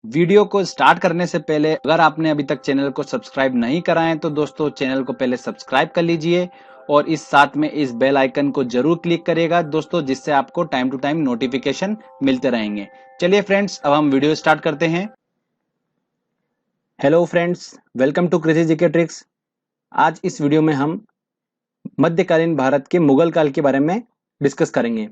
Video को start करने से पहले अगर आपने अभी तक चैनल को सब्सक्राइब नहीं करा है तो दोस्तों चैनल को पहले सब्सक्राइब कर लीजिए और इस साथ में इस बेल आइकन को जरूर क्लिक करिएगा दोस्तों, जिससे आपको टाइम टू टाइम नोटिफिकेशन मिलते रहेंगे। चलिए फ्रेंड्स, अब हम वीडियो स्टार्ट करते हैं। Hello friends, welcome to crazy GK tricks. आज इस वीडियो में हम मध्यकालीन भारत के मुगल काल के बारे में डिस्कस करेंगे।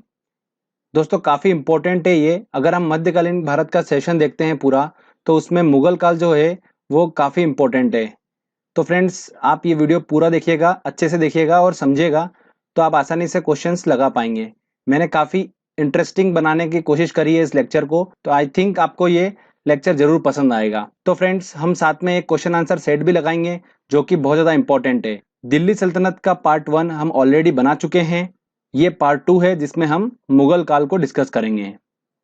दोस्तों काफी इंपॉर्टेंट है ये। अगर हम मध्यकालीन भारत का सेशन देखते हैं पूरा, तो उसमें मुगल काल जो है वो काफी इंपॉर्टेंट है। तो फ्रेंड्स, आप ये वीडियो पूरा देखिएगा, अच्छे से देखिएगा और समझिएगा, तो आप आसानी से क्वेश्चंस लगा पाएंगे। मैंने काफी इंटरेस्टिंग बनाने की कोशिश करी है इस लेक्चर को, तो आई थिंक आपको ये लेक्चर जरूर पसंद आएगा। तो फ्रेंड्स, हम साथ में एक क्वेश्चन आंसर सेट भी लगाएंगे जो कि बहुत ज्यादा इंपॉर्टेंट है। दिल्ली सल्तनत का पार्ट 1 हम ऑलरेडी बना चुके हैं। ये पार्ट 2 है जिसमें हम मुगल काल को डिस्कस करेंगे।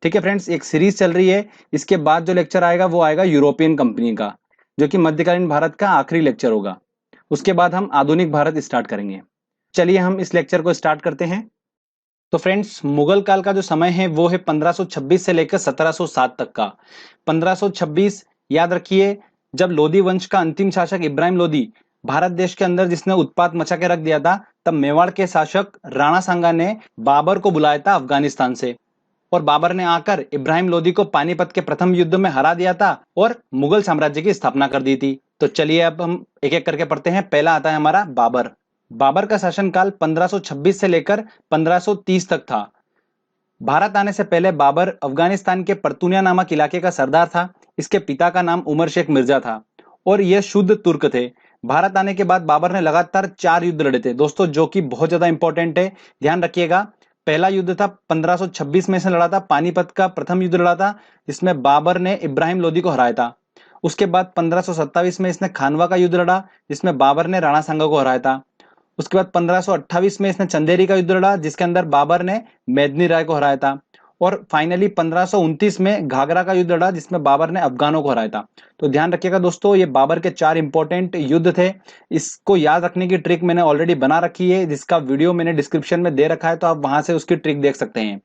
ठीक है फ्रेंड्स, एक सीरीज चल रही है। इसके बाद जो लेक्चर आएगा वो आएगा यूरोपियन कंपनी का, जो कि मध्यकालीन भारत का आखिरी लेक्चर होगा। उसके बाद हम आधुनिक भारत स्टार्ट करेंगे। चलिए हम इस लेक्चर को स्टार्ट करते हैं। तो फ्रेंड्स, मुगल काल का जो समय है वो है 1526 से लेकर 1707 तक का। 1526 याद रखिए, जब लोधी वंश का अंतिम शासक इब्राहिम लोधी भारत देश के अंदर जिसने उत्पात मचा के रख दिया था, तब मेवाड़ के शासक राणा सांगा ने बाबर को बुलाया था अफगानिस्तान से, और बाबर ने आकर इब्राहिम लोधी को पानीपत के प्रथम युद्ध में हरा दिया था और मुगल साम्राज्य की स्थापना कर दी थी। तो चलिए अब हम एक एक करके पढ़ते हैं। पहला आता है हमारा बाबर। बाबर का शासनकाल 1526 से लेकर 1530 तक था। भारत आने से पहले बाबर अफगानिस्तान के परतूनिया नामक इलाके का सरदार था। इसके पिता का नाम उमर शेख मिर्जा था और यह शुद्ध तुर्क थे। भारत आने के बाद बाबर ने लगातार 4 युद्ध लड़े थे दोस्तों, जो कि बहुत ज्यादा इंपॉर्टेंट है, ध्यान रखिएगा। पहला युद्ध था 1526 में इसने लड़ा था, पानीपत का प्रथम युद्ध लड़ा था, जिसमें बाबर ने इब्राहिम लोदी को हराया था। उसके बाद 1527 में इसने खानवा का युद्ध लड़ा, जिसमें बाबर ने राणा सांगा को हराया था। उसके बाद 1528 में इसने चंदेरी का युद्ध लड़ा, जिसके अंदर बाबर ने मेदिनी राय को हराया था। और फाइनली 1529 में घाघरा का युद्ध लड़ा, जिसमें बाबर ने अफगानों को हराया था। तो ध्यान रखिएगा दोस्तों, ये बाबर के 4 इंपॉर्टेंट युद्ध थे। इसको याद रखने की ट्रिक मैंने ऑलरेडी बना रखी है, जिसका वीडियो मैंने डिस्क्रिप्शन में दे रखा है, तो आप वहां से उसकी ट्रिक देख सकते हैं।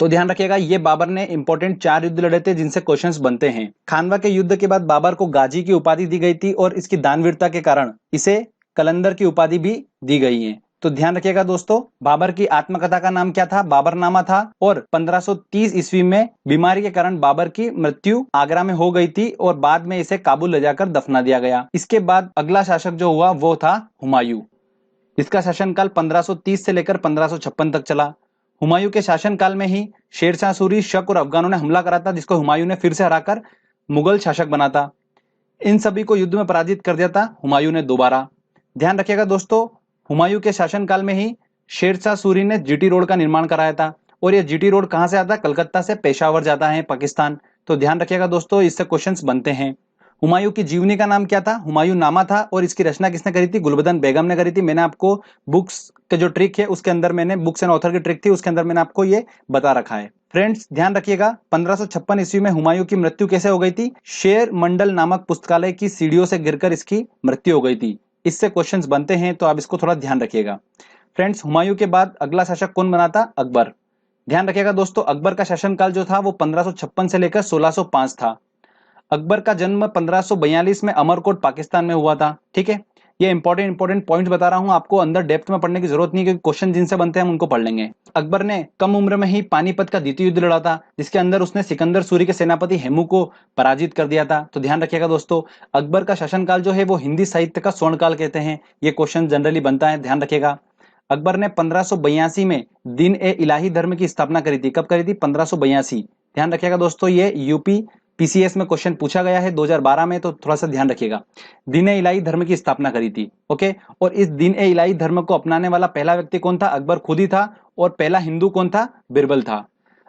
तो ध्यान रखिएगा, ये बाबर ने इंपॉर्टेंट 4 युद्ध लड़े थे जिनसे क्वेश्चंस बनते हैं। खानवा के युद्ध के बाद बाबर को गाजी की उपाधि दी गई थी और इसकी दानवीरता के कारण इसे कलंदर की उपाधि भी दी गई है। तो ध्यान रखिएगा दोस्तों, बाबर की आत्मकथा का नाम क्या था? बाबरनामा था। और 1530 ईस्वी में बीमारी के कारण बाबर की मृत्यु आगरा में हो गई थी और बाद में इसे काबुल ले जाकर दफना दिया गया। इसके बाद अगला शासक जो हुआ वो था हुमायूं। इसका शासनकाल 1530 से लेकर 1556 तक चला। हुमायूं के शासनकाल में ही शेरशाह सूरी, शक और अफगानों ने हमला करा था, जिसको हुमायूं ने फिर से हराकर मुगल शासक बना था। इन सभी को युद्ध में पराजित कर दिया था हुमायूं ने दोबारा। ध्यान रखिएगा दोस्तों, हुमायूं के शासनकाल में ही शेरशाह सूरी ने जीटी रोड का निर्माण कराया था, और यह जीटी रोड कहां से आता है? कलकत्ता से पेशावर जाता है, पाकिस्तान। तो ध्यान रखिएगा दोस्तों, इससे क्वेश्चंस बनते हैं। हुमायूं की जीवनी का नाम क्या था? हुमायूं नामा था। और इसकी रचना किसने करी थी? गुलबदन बेगम ने करी थी। मैंने आपको बुक्स के जो ट्रिक है उसके अंदर, मैंने बुक्स एंड ऑथर की ट्रिक थी उसके अंदर मैंने आपको ये बता रखा है। फ्रेंड्स ध्यान रखिएगा, 1556 ईस्वी में हुमायूं की मृत्यु कैसे हो गई थी? शेर मंडल नामक पुस्तकालय की सीढ़ियों से गिरकर इसकी मृत्यु हो गई थी। इससे क्वेश्चंस बनते हैं, तो आप इसको थोड़ा ध्यान रखिएगा। फ्रेंड्स, हुमायूं के बाद अगला शासक कौन बना था? अकबर। ध्यान रखिएगा दोस्तों, अकबर का शासनकाल जो था वो 1556 से लेकर 1605 था। अकबर का जन्म 1542 में अमरकोट पाकिस्तान में हुआ था। ठीक है, ये इंपॉर्टेंट पॉइंट बता रहा हूं आपको, अंदर डेप्थ में पढ़ने की जरूरत नहीं, क्योंकि क्वेश्चन जिनसे बनते हैं हम उनको पढ़ लेंगे। अकबर ने कम उम्र में ही पानीपत का द्वितीय युद्ध लड़ा था, जिसके अंदर उसने सिकंदर सूरी के सेनापति हेमू को पराजित कर दिया था। तो ध्यान रखिएगा दोस्तों, अकबर का शासनकाल जो है वो हिंदी साहित्य का स्वर्णकाल कहते हैं। ये क्वेश्चन जनरली बनता है, ध्यान रखिएगा। अकबर ने 1582 में दीन ए इलाही धर्म की स्थापना करी थी। कब करी थी? 1582। ध्यान रखिएगा दोस्तों, ये यूपी पीसीएस में क्वेश्चन पूछा गया है 2012 में, तो थोड़ा सा ध्यान रखिएगा। दीन ए इलाही धर्म की स्थापना करी थी। ओके, और इस दीन ए इलाही धर्म को अपनाने वाला पहला व्यक्ति कौन था? अकबर खुद ही था। और पहला हिंदू कौन था? बिरबल था।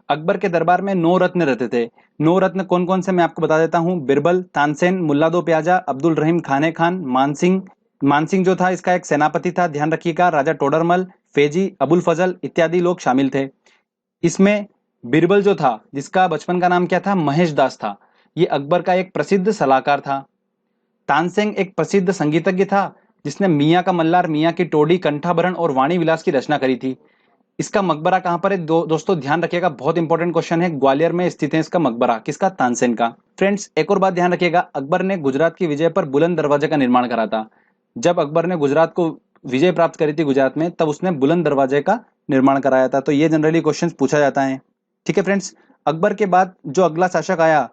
अकबर के दरबार में 9 रत्न रहते थे। 9 रत्न कौन कौन से मैं आपको बता देता हूं। बिरबल, तानसेन, मुल्ला दो प्याजा, अब्दुल रहीम खाने खान, मानसिंह। मानसिंह जो था इसका एक सेनापति था, ध्यान रखिएगा। राजा टोडरमल, फेजी, अबुल फजल इत्यादि लोग शामिल थे। इसमें बिरबल जो था, जिसका बचपन का नाम क्या था? महेश दास था, ये अकबर का एक प्रसिद्ध सलाहकार था। तानसेन एक प्रसिद्ध संगीतज्ञ था, जिसने मियाँ का मल्लार, मियाँ की टोडी, कंठाभरण और वाणी विलास की रचना करी थी। इसका मकबरा कहां पर है? दोस्तों ध्यान रखिएगा, बहुत इंपॉर्टेंट क्वेश्चन है। ग्वालियर में स्थित है इसका मकबरा। किसका? तानसेन का। फ्रेंड्स एक और बात ध्यान रखिएगा, अकबर ने गुजरात की विजय पर बुलंद दरवाजे का निर्माण करा था। जब अकबर ने गुजरात को विजय प्राप्त करी थी गुजरात में, तब उसने बुलंद दरवाजे का निर्माण कराया था। तो ये जनरली क्वेश्चन पूछा जाता है। ठीक है फ्रेंड्स, अकबर के बाद जो अगला शासक आया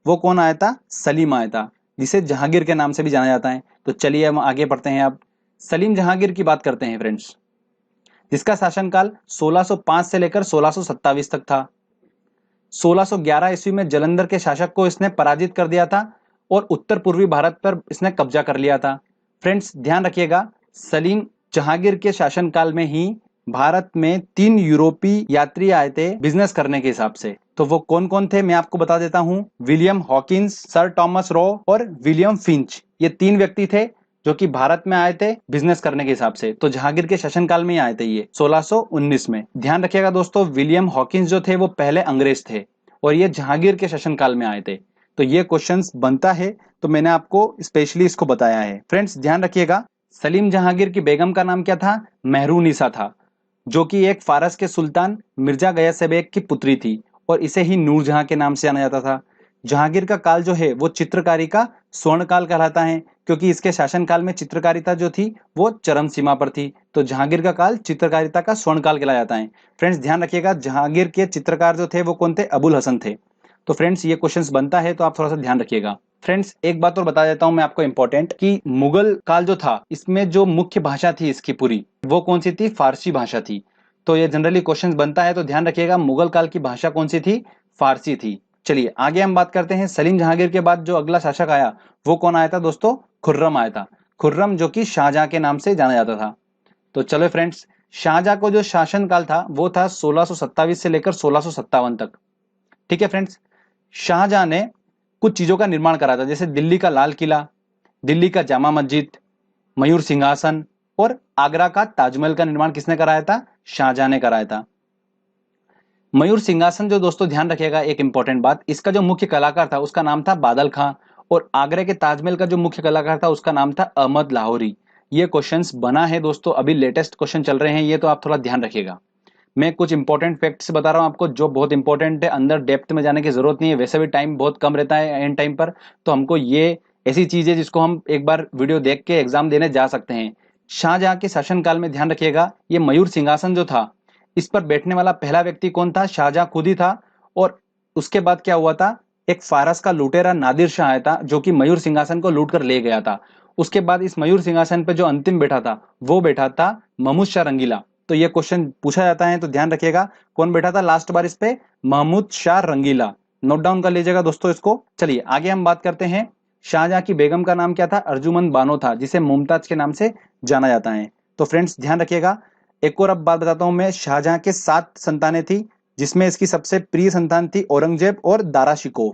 वो कौन आया था? सलीम आया था, जिसे जहांगीर के नाम से भी जाना जाता है। तो चलिए हम आगे बढ़ते हैं। अब सलीम जहांगीर की बात करते हैं फ्रेंड्स, जिसका शासनकाल 1605 से लेकर 1627 तक था। 1611 ईस्वी में जालंधर के शासक को इसने पराजित कर दिया था और उत्तर पूर्वी भारत पर इसने कब्जा कर लिया था। फ्रेंड्स ध्यान रखिएगा, सलीम जहांगीर के शासनकाल में ही भारत में 3 यूरोपीय यात्री आए थे बिजनेस करने के हिसाब से। तो वो कौन कौन थे मैं आपको बता देता हूं। William Hawkins, sir Thomas raw और विलियम फिंच, ये 3 व्यक्ति थे जो कि भारत में आए थे बिजनेस करने के हिसाब से। तो जहांगीर के शासनकाल में ही आए थे ये 1619 में। ध्यान रखिएगा दोस्तों, विलियम हॉकिंस जो थे वो पहले अंग्रेज थे और ये जहांगीर के शासनकाल में आए थे। तो ये क्वेश्चंस बनता है, तो मैंने आपको स्पेशली इसको बताया है। फ्रेंड्स ध्यान रखिएगा, सलीम जहांगीर की बेगम का नाम क्या था? महरूनिसा था, जो कि एक फारस के सुल्तान मिर्जा गयास बेग की पुत्री थी और इसे ही नूरजहां के नाम से जाना जाता था। जहांगीर का काल जो है वो चित्रकारी का स्वर्ण काल कहलाता है, क्योंकि इसके शासनकाल में चित्रकारिता जो थी वो चरम सीमा पर थी। तो जहांगीर का काल चित्रकारिता का स्वर्ण काल कहलाया जाता है। फ्रेंड्स ध्यान रखिएगा, जहांगीर के चित्रकार जो थे वो कौन थे? अबुल हसन थे। तो फ्रेंड्स ये क्वेश्चंस बनता है, तो आप थोड़ा सा ध्यान रखिएगा। फ्रेंड्स एक बात और बता देता हूं मैं आपको इंपॉर्टेंट, कि मुगल काल जो था इसमें जो मुख्य भाषा थी इसकी पूरी, वो कौन सी थी? फारसी भाषा थी। तो ये जनरली क्वेश्चन बनता है, तो ध्यान रखिएगा, मुगल काल की भाषा कौन सी थी? फारसी थी। चलिए आगे हम बात करते हैं। सलीम जहांगीर के बाद जो अगला शासक आया वो कौन आया था दोस्तों? खुर्रम आया था। खुर्रम जो कि शाहजहां के नाम से जाना जाता था। तो चलो फ्रेंड्स, शाहजहां को जो शासन काल था वो था 1627 से लेकर 1657 तक। ठीक है फ्रेंड्स, शाहजहां ने कुछ चीजों का निर्माण करा था, जैसे दिल्ली का लाल किला, दिल्ली का जामा मस्जिद, मयूर सिंहासन और आगरा का ताजमहल का निर्माण किसने कराया था? शाहजहां ने कराया था। मयूर सिंहासन जो दोस्तों ध्यान रखिएगा, एक इंपॉर्टेंट बात, इसका जो मुख्य कलाकार था उसका नाम था बादल खां, और आगरा के ताजमहल का जो मुख्य कलाकार था उसका नाम था अहमद लाहौरी। ये क्वेश्चंस बना है दोस्तों, अभी लेटेस्ट क्वेश्चन चल रहे हैं ये, तो आप थोड़ा ध्यान रखिएगा। मैं कुछ इंपॉर्टेंट फैक्ट्स बता रहा हूं आपको जो बहुत इंपॉर्टेंट है, अंदर डेप्थ में जाने की जरूरत नहीं है, वैसे भी टाइम बहुत कम रहता है एंड टाइम पर, तो हमको ये ऐसी चीज है जिसको हम एक बार वीडियो देख के एग्जाम देने जा सकते हैं। शाहजहां के शासनकाल में ध्यान रखिएगा, ये मयूर सिंहासन जो था इस पर बैठने वाला पहला व्यक्ति कौन था? शाहजहां खुद ही था। और उसके बाद क्या हुआ था, एक फारस का लुटेरा नादिर शाह आया था जो कि मयूर सिंहासन को लूट कर ले गया था। उसके बाद इस मयूर सिंहासन पे जो अंतिम बैठा था वो बैठा था महमूद शाह रंगीला। तो ये क्वेश्चन पूछा जाता है, तो ध्यान रखिएगा कौन बैठा था लास्ट बार इस पे? महमूद शाह रंगीला। नोट डाउन कर लीजिएगा दोस्तों इसको। चलिए आगे हम बात करते हैं। शाहजहां की बेगम का नाम क्या था? अर्जुमंद बानो था, जिसे मुमताज के नाम से जाना जाता है। तो फ्रेंड्स ध्यान रखिएगा, एक और अब बात बताता हूं मैं। शाहजहां के 7 संतानें थी, जिसमें इसकी सबसे प्रिय संतान थी औरंगजेब और दारा शिकोह।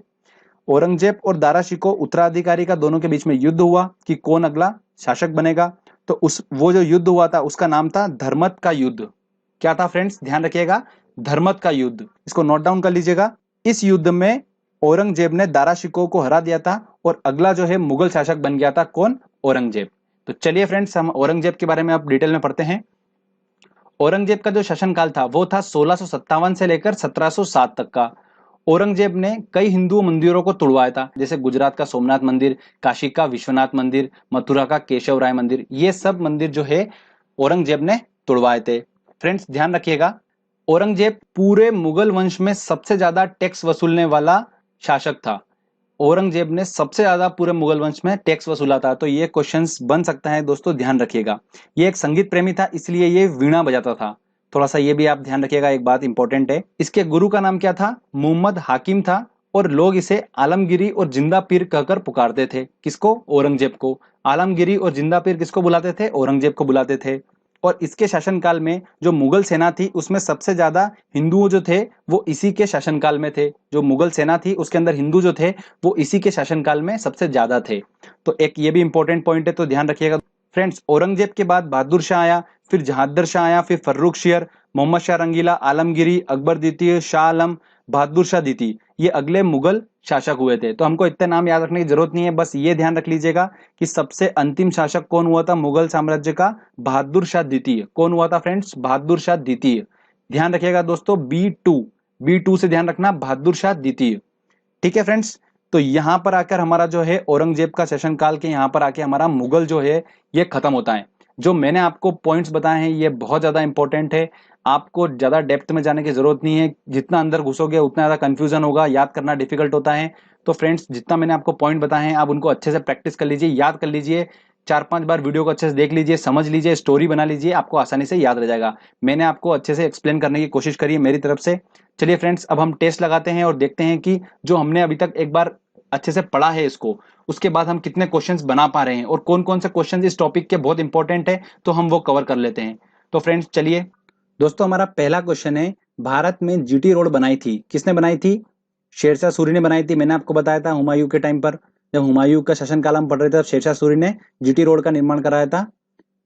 औरंगजेब और दारा शिकोह उत्तराधिकारी का दोनों के बीच में युद्ध हुआ कि कौन अगला शासक बनेगा। तो उस वो जो युद्ध हुआ था उसका नाम था धर्मत का युद्ध। क्या था फ्रेंड्स? ध्यान रखिएगा, धर्मत का युद्ध। इसको नोट डाउन कर लीजिएगा। इस युद्ध में औरंगजेब ने दारा शिकोह को हरा दिया था और अगला जो है मुगल शासक बन गया था कौन? औरंगजेब। तो चलिए फ्रेंड्स, हम औरंगजेब के बारे में अब डिटेल में पढ़ते हैं। औरंगजेब का जो शासनकाल था वो था 1657 से लेकर 1707 तक का। औरंगजेब ने कई हिंदू मंदिरों को तुड़वाया था, जैसे गुजरात का सोमनाथ मंदिर, काशी का विश्वनाथ मंदिर, मथुरा का केशव राय मंदिर, ये सब मंदिर जो है औरंगजेब ने तुड़वाए थे। फ्रेंड्स ध्यान रखिएगा, औरंगजेब पूरे मुगल वंश में सबसे ज्यादा टैक्स वसूलने वाला शासक था। औरंगजेब ने सबसे ज्यादा पूरे मुगल वंश में टैक्स वसूला था। तो ये क्वेश्चंस बन सकता है दोस्तों, ध्यान रखिएगा। ये एक संगीत प्रेमी था, इसलिए ये वीणा बजाता था। थोड़ा सा ये भी आप ध्यान रखिएगा, एक बात इंपॉर्टेंट है। इसके गुरु का नाम क्या था? मोहम्मद हाकिम था, और लोग इसे आलमगिरी और जिंदा पीर कहकर पुकारते थे। किसको? औरंगजेब को। आलमगिरी और जिंदा पीर किसको बुलाते थे? औरंगजेब को बुलाते थे। और इसके शासनकाल में जो मुगल सेना थी उसमें सबसे ज्यादा हिंदुओं जो थे वो इसी के शासनकाल में थे। जो मुगल सेना थी उसके अंदर हिंदू जो थे वो इसी के शासनकाल में सबसे ज्यादा थे। तो एक ये भी इंपॉर्टेंट पॉइंट है, तो ध्यान रखिएगा फ्रेंड्स। औरंगजेब के बाद बहादुर शाह आया, फिर जहांदर शाह आया, फिर फर्रुखशियर, मोहम्मद शाह रंगीला, आलमगिरी, अकबर द्वितीय, शाह आलम, बहादुर शाह द्वितीय, ये अगले मुगल शासक हुए थे। तो हमको इतने नाम याद रखने की जरूरत नहीं है, बस ये ध्यान रख लीजिएगा कि सबसे अंतिम शासक कौन हुआ था मुगल साम्राज्य का? बहादुर शाह द्वितीय। कौन हुआ था फ्रेंड्स? बहादुर शाह द्वितीय। ध्यान रखिएगा दोस्तों, बी टू से ध्यान रखना, बहादुर शाह द्वितीय। ठीक है फ्रेंड्स, तो यहां पर आकर हमारा जो है औरंगजेब का शासन काल के यहां पर आके हमारा मुगल जो है ये खत्म होता है। जो मैंने आपको पॉइंट्स बताए हैं ये बहुत ज्यादा इंपॉर्टेंट है, आपको ज्यादा डेप्थ में जाने की जरूरत नहीं है, जितना अंदर घुसोगे उतना ज्यादा कंफ्यूजन होगा, याद करना डिफिकल्ट होता है। तो फ्रेंड्स, जितना मैंने आपको पॉइंट बताए हैं आप उनको अच्छे से प्रैक्टिस कर लीजिए, याद कर लीजिए, 4-5 बार वीडियो को अच्छे से देख लीजिए, समझ लीजिए, स्टोरी बना लीजिए, आपको आसानी से याद रह जाएगा। मैंने आपको अच्छे से एक्सप्लेन करने की कोशिश करी है मेरी तरफ से। चलिए फ्रेंड्स, अब हम टेस्ट लगाते हैं और देखते हैं कि जो हमने अभी तक एक बार अच्छे से पढ़ा है इसको, उसके बाद हम कितने क्वेश्चंस बना पा रहे हैं और कौन कौन से क्वेश्चंस इस टॉपिक के बहुत इंपॉर्टेंट है, तो हम वो कवर कर लेते हैं। तो फ्रेंड्स चलिए दोस्तों, हमारा पहला क्वेश्चन है, भारत में जीटी रोड बनाई थी, किसने बनाई थी? शेरशाह सूरी ने बनाई थी। मैंने आपको बताया था हुमायूं के टाइम पर, जब हुमायूं का शासनकाल हम पढ़ रहे थे तब शेरशाह सूरी ने जीटी रोड का निर्माण कराया था।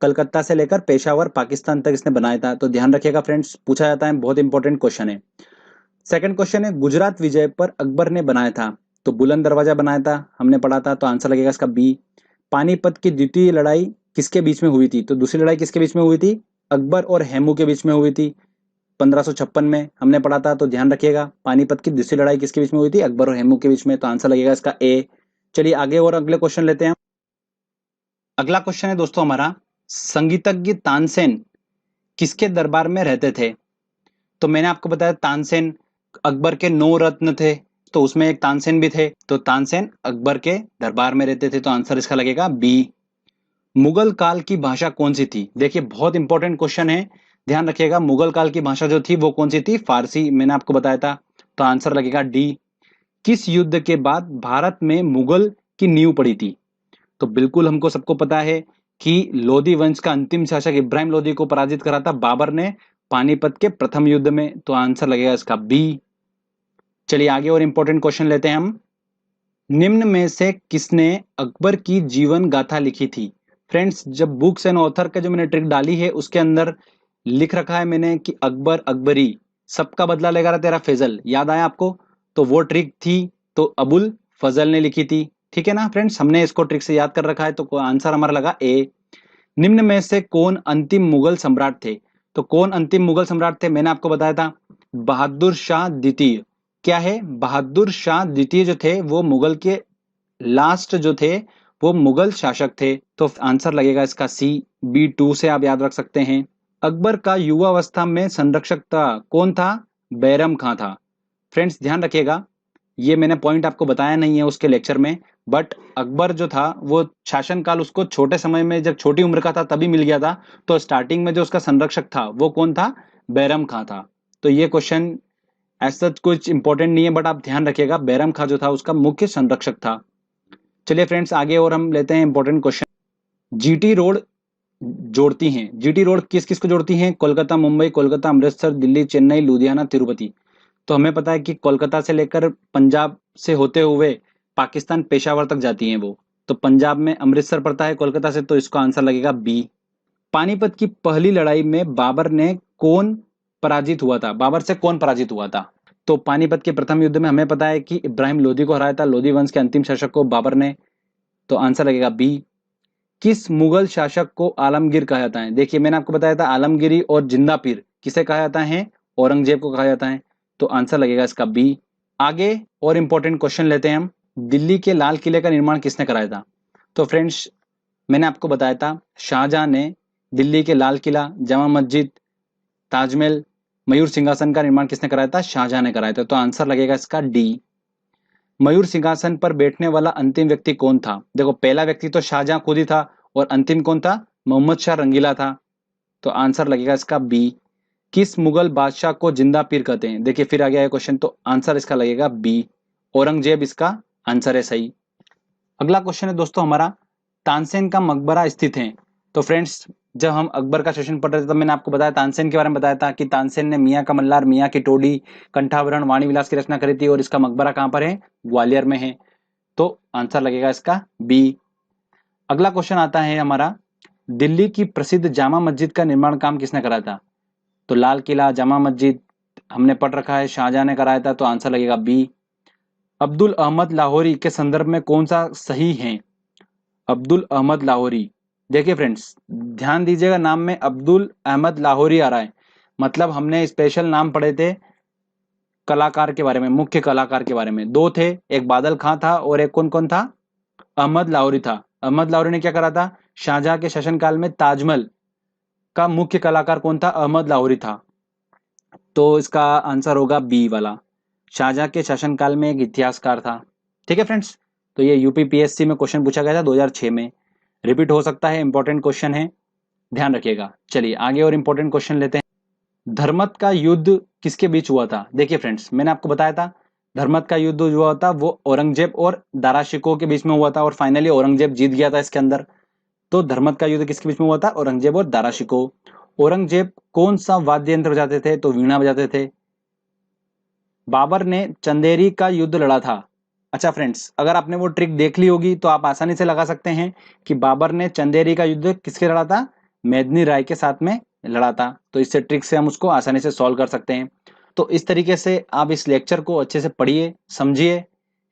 कलकत्ता से लेकर पेशावर पाकिस्तान तक इसने बनाया था। तो ध्यान रखिएगा फ्रेंड्स, पूछा जाता है, बहुत इंपॉर्टेंट क्वेश्चन है। सेकंड क्वेश्चन है, गुजरात विजय पर अकबर ने बनाया था, तो बुलंद दरवाजा बनाया था, हमने पढ़ा था, तो आंसर लगेगा इसका बी। पानीपत की द्वितीय लड़ाई किसके बीच में हुई थी? तो दूसरी लड़ाई किसके बीच में हुई थी? अकबर और हेमू के बीच में हुई थी 1556 में, हमने पढ़ा था। तो ध्यान रखिएगा, पानीपत की दूसरी लड़ाई किसके बीच में हुई थी? अकबर और हेमू के बीच में। तो आंसर लगेगा इसका ए। चलिए आगे और अगले क्वेश्चन लेते हैं। अगला क्वेश्चन है दोस्तों हमारा, संगीतज्ञ तानसेन किसके दरबार में रहते थे? तो मैंने आपको बताया तानसेन अकबर के 9 रत्न थे, तो उसमें एक तानसेन भी थे, तो तानसेन अकबर के दरबार में रहते थे। तो आंसर इसका लगेगा बी। मुगल काल की भाषा कौन सी थी? देखिए बहुत इंपॉर्टेंट क्वेश्चन है, ध्यान रखिएगा। मुगल काल की भाषा जो थी वो कौन सी थी? फारसी, मैंने आपको बताया था। तो आंसर लगेगा डी। किस युद्ध के बाद भारत में मुगल की नींव पड़ी थी? तो बिल्कुल हमको सबको पता है कि लोधी वंश का अंतिम शासक इब्राहिम लोधी को पराजित करा था बाबर ने पानीपत के प्रथम युद्ध में। तो आंसर लगेगा इसका बी। चलिए आगे और इंपॉर्टेंट क्वेश्चन लेते हैं हम। निम्न में से किसने अकबर की जीवन गाथा लिखी थी? फ्रेंड्स, जब बुक्स एंड ऑथर का जो मैंने ट्रिक डाली है उसके अंदर लिख रखा है मैंने कि अकबर अकबरी, सबका बदला लेगा रहा तेरा फैजल, याद आया आपको? तो वो ट्रिक थी, तो अबुल फजल ने लिखी थी। ठीक है ना फ्रेंड्स, हमने इसको ट्रिक से याद कर रखा है, तो आंसर हमारा लगा ए। निम्न में से कौन अंतिम मुगल सम्राट थे? तो कौन अंतिम मुगल सम्राट थे? मैंने आपको बताया था, बहादुर शाह द्वितीय। क्या है? बहादुर शाह द्वितीय जो थे वो मुगल के लास्ट जो थे वो मुगल शासक थे। तो आंसर लगेगा इसका सी। बी2 से आप याद रख सकते हैं। अकबर का युवावस्था में संरक्षक था, कौन था? बैरम खां था। फ्रेंड्स ध्यान रखिएगा, ये मैंने पॉइंट आपको बताया नहीं है उसके लेक्चर में, बट अकबर जो था वो शासनकाल उसको छोटे समय में, जब छोटी उम्र का था तभी मिल गया था। तो स्टार्टिंग में जो उसका संरक्षक था वो कौन था? बैरम खां था। तो ये क्वेश्चन ऐसा कुछ इंपॉर्टेंट नहीं है, बट आप ध्यान रखिएगा, बैरम खां जो था उसका मुख्य संरक्षक था। चलिए फ्रेंड्स आगे और हम लेते हैं इंपॉर्टेंट क्वेश्चन। जीटी रोड जोड़ती हैं, जीटी रोड किस किस को जोड़ती हैं? कोलकाता मुंबई, कोलकाता अमृतसर, दिल्ली चेन्नई, लुधियाना तिरुपति। तो हमें पता है कि कोलकाता से लेकर पंजाब से होते हुए पाकिस्तान पेशावर तक जाती हैं वो, तो पंजाब में अमृतसर पड़ता है कोलकाता से, तो इसका आंसर लगेगा बी। पानीपत की पहली लड़ाई में बाबर ने कौन पराजित हुआ था? बाबर से कौन पराजित हुआ था? तो पानीपत के प्रथम युद्ध में हमें पता है कि इब्राहिम लोधी को हराया था, लोधी वंश के अंतिम शासक को बाबर ने। तो आंसर लगेगा बी। किस मुगल शासक को आलमगीर कहा जाता है? देखिए मैंने आपको बताया था, आलमगिरी और जिंदा पीर किसे कहा जाता है? औरंगजेब को कहा जाता है। तो आंसर लगेगा इसका बी। आगे और इंपॉर्टेंट क्वेश्चन लेते हैं हम। दिल्ली के लाल किले का निर्माण किसने कराया था? तो फ्रेंड्स मैंने आपको बताया था, शाहजहां ने दिल्ली के लाल किला, जामा मस्जिद, ताजमहल, मयूर सिंहासन का निर्माण किसने कराया था? शाहजहां ने कराया था। तो आंसर लगेगा इसका डी। मयूर सिंहासन पर बैठने वाला अंतिम व्यक्ति कौन था? देखो पहला व्यक्ति तो शाहजहां खुद ही था, और अंतिम कौन था? मोहम्मद शाह रंगीला था। तो आंसर लगेगा इसका बी। किस मुगल बादशाह को जिंदा पीर कहते हैं? देखिए फिर आ गया है क्वेश्चन, तो आंसर इसका लगेगा बी। औरंगजेब इसका आंसर है सही। अगला क्वेश्चन है दोस्तों हमारा, तानसेन का मकबरा स्थित है। तो फ्रेंड्स जब हम अकबर का शासन पढ़ रहे थे तब मैंने आपको बताया, तानसेन के बारे में बताया था कि तानसेन ने मियाँ का मल्लार, मियाँ की टोडी, कंठाभरण, वाणी विलास की रचना करी थी, और इसका मकबरा कहाँ पर है? ग्वालियर में है। तो आंसर लगेगा इसका बी। अगला क्वेश्चन आता है हमारा, दिल्ली की प्रसिद्ध जामा मस्जिद का निर्माण काम किसने कराया था? तो लाल किला, जामा मस्जिद हमने पढ़ रखा है, शाहजहां ने कराया था। तो आंसर लगेगा बी। अब्दुल अहमद लाहौरी के संदर्भ में कौन सा सही है? अब्दुल अहमद लाहौरी, देखिए फ्रेंड्स ध्यान दीजिएगा, नाम में अब्दुल अहमद लाहौरी आ रहा है, मतलब हमने स्पेशल नाम पढ़े थे कलाकार के बारे में, मुख्य कलाकार के बारे में। दो थे, एक बादल खां था और एक कौन कौन था? अहमद लाहौरी था। अहमद लाहौरी ने क्या करा था? शाहजहां के शासनकाल में ताजमहल का मुख्य कलाकार कौन था? अहमद लाहौरी था। तो इसका आंसर होगा बी वाला, शाहजहां के शासनकाल में एक इतिहासकार था। ठीक है फ्रेंड्स, तो ये यूपीपीएससी में क्वेश्चन पूछा गया था 2006 में, रिपीट हो सकता है, इंपॉर्टेंट क्वेश्चन है, ध्यान रखिएगा। चलिए आगे और इंपॉर्टेंट क्वेश्चन लेते हैं। धर्मत का युद्ध किसके बीच हुआ था? देखिए फ्रेंड्स, मैंने आपको बताया था धर्मत का युद्ध जो हुआ था वो औरंगजेब और दारा शिकोह के बीच में हुआ था और फाइनली औरंगजेब जीत गया था इसके अंदर। तो धर्मत का युद्ध किसके बीच में हुआ था? औरंगजेब और दारा शिकोह। औरंगजेब कौन सा वाद्य यंत्र बजाते थे? तो वीणा बजाते थे। बाबर ने चंदेरी का युद्ध लड़ा था। अच्छा फ्रेंड्स, अगर आपने वो ट्रिक देख ली होगी तो आप आसानी से लगा सकते हैं कि बाबर ने चंदेरी का युद्ध किसके लड़ा था? मेदिनी राय के साथ में लड़ा था। तो इससे ट्रिक से हम उसको आसानी से सॉल्व कर सकते हैं। तो इस तरीके से आप इस लेक्चर को अच्छे से पढ़िए, समझिए।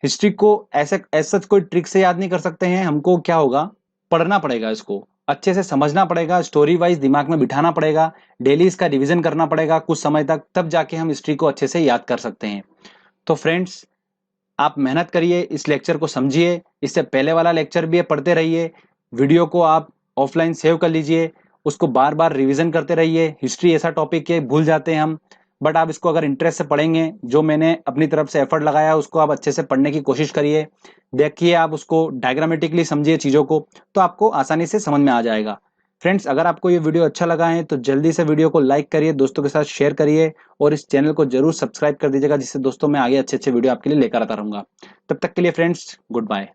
हिस्ट्री को ऐसा कोई ट्रिक से याद नहीं कर सकते हैं, हमको क्या होगा, पढ़ना पड़ेगा, इसको अच्छे से समझना पड़ेगा, स्टोरी वाइज दिमाग में बिठाना पड़ेगा, डेली इसका रिवीजन करना पड़ेगा कुछ समय तक, तब जाके हम हिस्ट्री को अच्छे से याद कर सकते हैं। तो फ्रेंड्स, आप मेहनत करिए, इस लेक्चर को समझिए, इससे पहले वाला लेक्चर भी है पढ़ते रहिए, वीडियो को आप ऑफलाइन सेव कर लीजिए, उसको बार बार रिवीजन करते रहिए। हिस्ट्री ऐसा टॉपिक है, भूल जाते हैं हम, बट आप इसको अगर इंटरेस्ट से पढ़ेंगे, जो मैंने अपनी तरफ से एफर्ट लगाया उसको आप अच्छे से पढ़ने की कोशिश करिए, देखिए, आप उसको डायग्रामेटिकली समझिए चीज़ों को, तो आपको आसानी से समझ में आ जाएगा। फ्रेंड्स, अगर आपको ये वीडियो अच्छा लगा है तो जल्दी से वीडियो को लाइक करिए, दोस्तों के साथ शेयर करिए और इस चैनल को जरूर सब्सक्राइब कर दीजिएगा, जिससे दोस्तों मैं आगे अच्छे अच्छे वीडियो आपके लिए लेकर आता रहूंगा। तब तक के लिए फ्रेंड्स, गुड बाय।